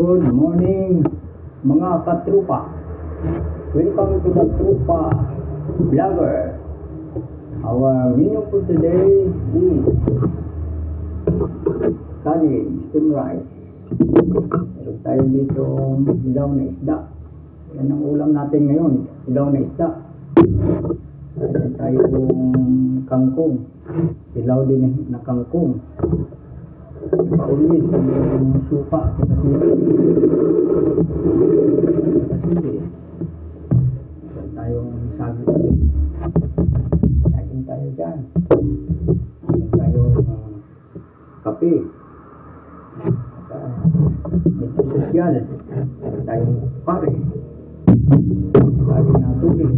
Good morning mga katrupa. Welcome to the Trupa Vlogger. Our menu for today is sunny steam rice. Meron tayo dito ilaw na isda. Yan ang ulam natin ngayon, ilaw na isda. Meron tayong kangkong, ilaw din na kangkong. Paulis yung supa at sili. Meron tayong saging. Saging tayo dyan. Meron tayong kape. Medyo sosyal. Meron tayong pare. Saging na tubig.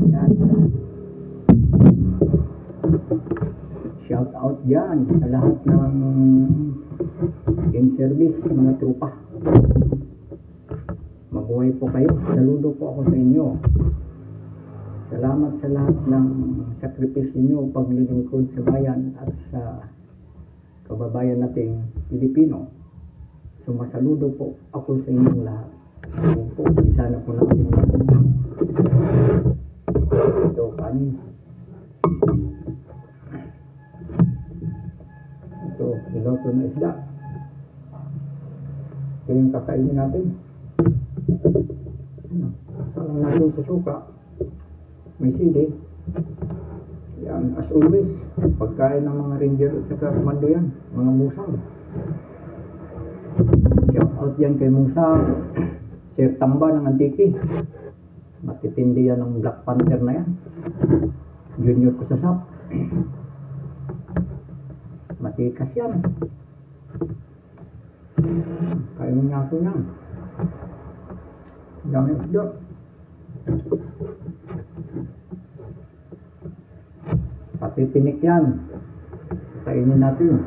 Yan. Shout out dyan sa lahat ng in-service mga trupa. Mabuhay po kayo. Saludo po ako sa inyo. Salamat sa lahat ng sakripisyo nyo, paglilingkod sa bayan at sa kababayan nating Pilipino. Sumasaludo po ako sa inyong lahat. Po, isa na po natin ito kanin. Ito, niloto na isda. Ito yung kakainin natin. Salang natin sa suka. May sili. Yan, as always, pagkain ng mga ranger at saka komando yan. Mga musang. Shout out yan kay Musang. Sir Tamba ng Antiki. Matitindi yan ng Black Panther na yan. Junior ko sa SAP. Matikas yan. Kaya mo nga ito yan. Dami isda. Pati tinik yan. Kainin natin.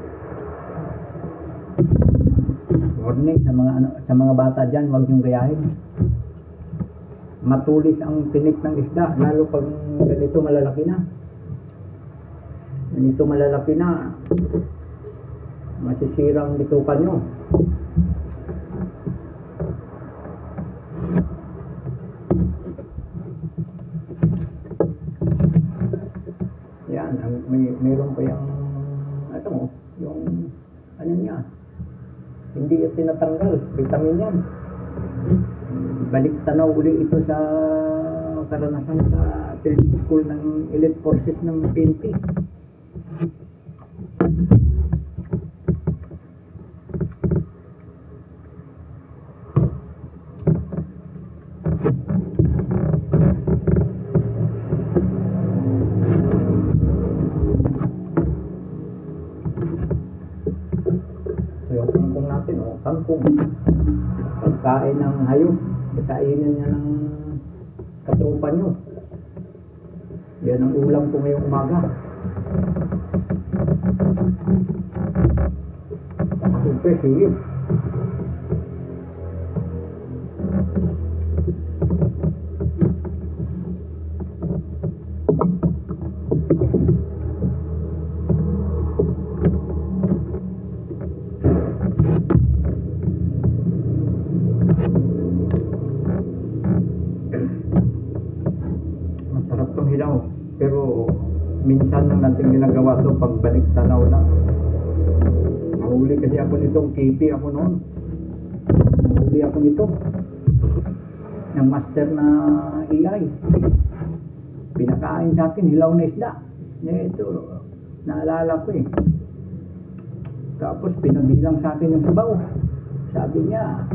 Warning sa mga bata dyan, huwag niyong gayahin. Matulis ang tinik ng isda, lalo pag ganito malalaki na. Ganito malalaki na, masisirang bitukan nyo. Yan, mayroon pa yung ano niya, hindi yung tinatanggal, vitamin yan. Balik tanaw uli ito sa karanasan sa training school ng elite forces ng PNP. Kangkong, pagkain ng hayop, kainin niya ng katrupa nyo. Yan ang ulam ko ngayong umaga. Siyempre, sige. Hilaw, pero minsan lang natin ginagawa ito pagbalik tanaw lang. Nahuli kasi ako nitong KP ako noon. Nahuli ako nito ng master na AI. Pinakain sa akin hilaw na isda. Ito, naalala ko eh. Tapos pinabilang sa akin yung sabaw. Sabi niya,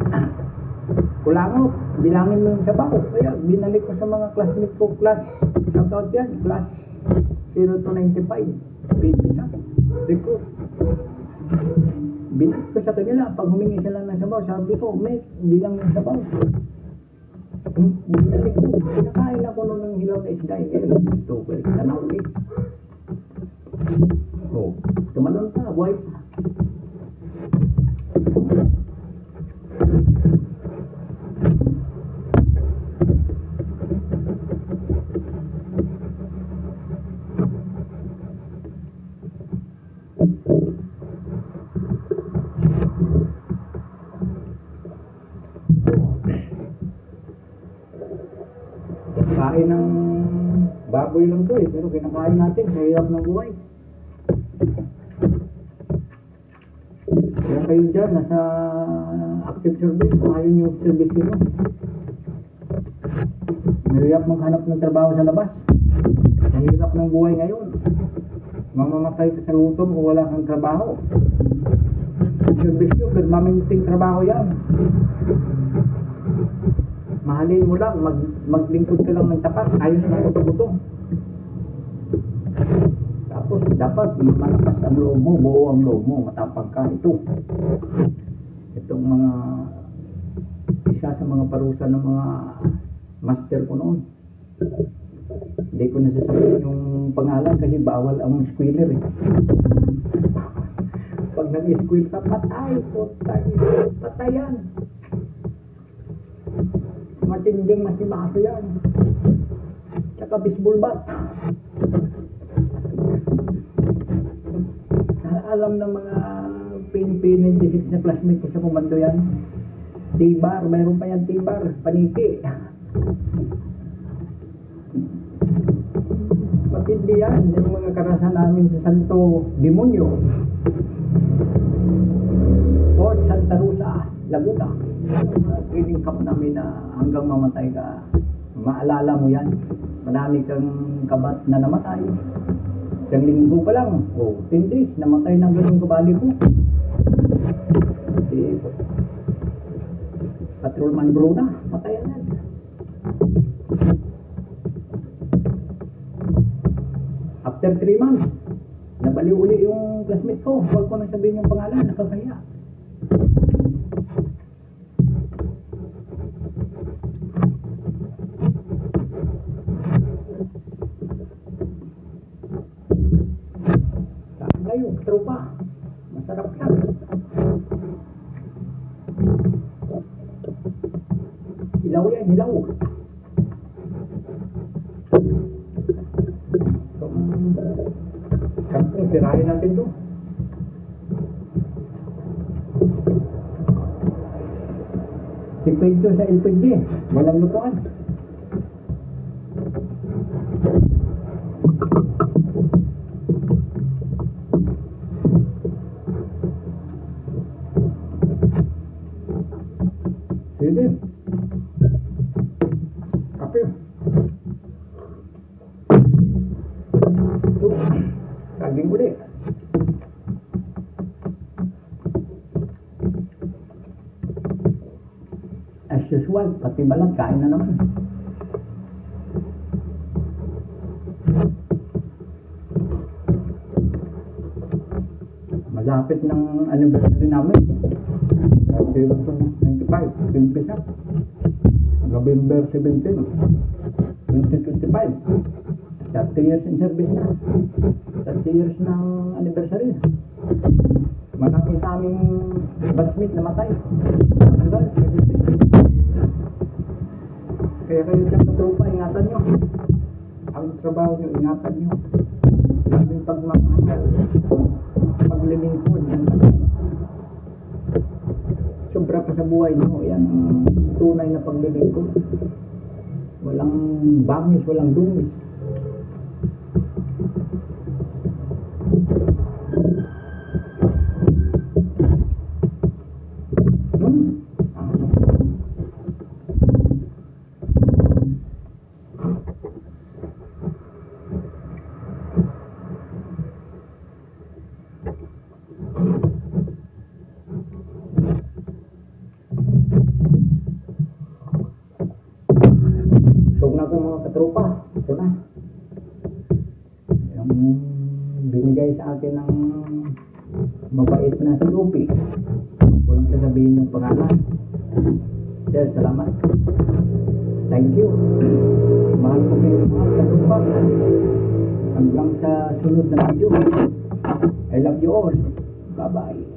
kulangot, bilangin mo yung sabaw. Kaya binalik ko sa mga classmate ko, class, shout out yan, class 0 to 95, pinisa, recruit. Binalik ko sa kanila, pag humingi sila ng sabaw, sabi ko, may bilang yung sabaw. Binalik ko, pinakain ako noon ng hilaw na isda. Ito, balik ka na ulit. Oh, tumalon ka, buhay pa. pagkain ng baboy lang to eh, pero kinakain natin sa hirap ng buhay. Kaya kayo dyan, nasa active service, kung ayaw nyo service nyo. Mahirap maghanap ng trabaho sa labas. Sa hirap ng buhay ngayon. Mamamatay ka sa lutom kung wala kang trabaho. Service nyo, permanenteng trabaho yan. Mahalin mo lang, maglingkod ka lang ng tapat, ayos na buto-buto. Tapos dapat malakas ang loob mo, buo ang loob mo, matapang ka. Itong mga isa sa mga parusa ng mga master ko noon. Hindi ko nasasabihin yung pangalan kasi bawal ang squealer eh. Pag nag-squeal ka, patay, patay yan. Matinding masimaso yan. Tsaka baseball bat. Alam ng mga PNP-96 na classmate ko sa komando yan. T-bar, mayroon pa yan T-bar, paniki. Matindi yan, yung mga karasan namin sa Santo Demonyo. Fort Santa Rosa, Laguna. Training camp namin na hanggang mamatay ka. Maalala mo yan. Marami kang kabats na namatay. Isang linggo pa lang. 10 days, namatay ng ganung kabali ko. Si Patrolman Bruna, patay yan. After 3 months, nabali uli yung classmate ko. Huwag ko nang sabihin yung pangalan, nakakaya. Saan kayo? Tropa. Masarap yan. Hilaw yan, hilaw. Kampung, sirahin natin to. Si Pedro sa LPG, walang lutuan. Sige. Kape. Ito. Kaging ulit. As usual, pati balag, kain na naman. Malapit ng anniversary namin. 95, umpisa. November 17, 2025. 30 years in service na. 30 years ng anniversary. Marami sa aming batchmate namatay. Kaya kayo dyan sa tropa, ingatan nyo. Ang trabaho nyo, ingatan nyo. Sabing pagmamahal, paglilingkod. Sobra pa sa buhay nyo, yan tunay na paglilingkod. Walang bangis, walang dumis. Katropa, ito na. Yung binigay sa akin ng mabait na si Lupi. Walang sasabihin yung pangalan. Sir, salamat. Thank you. Mahal ko kayo mga katropa. Hanggang sa sunod na video. I love you all. Bye-bye.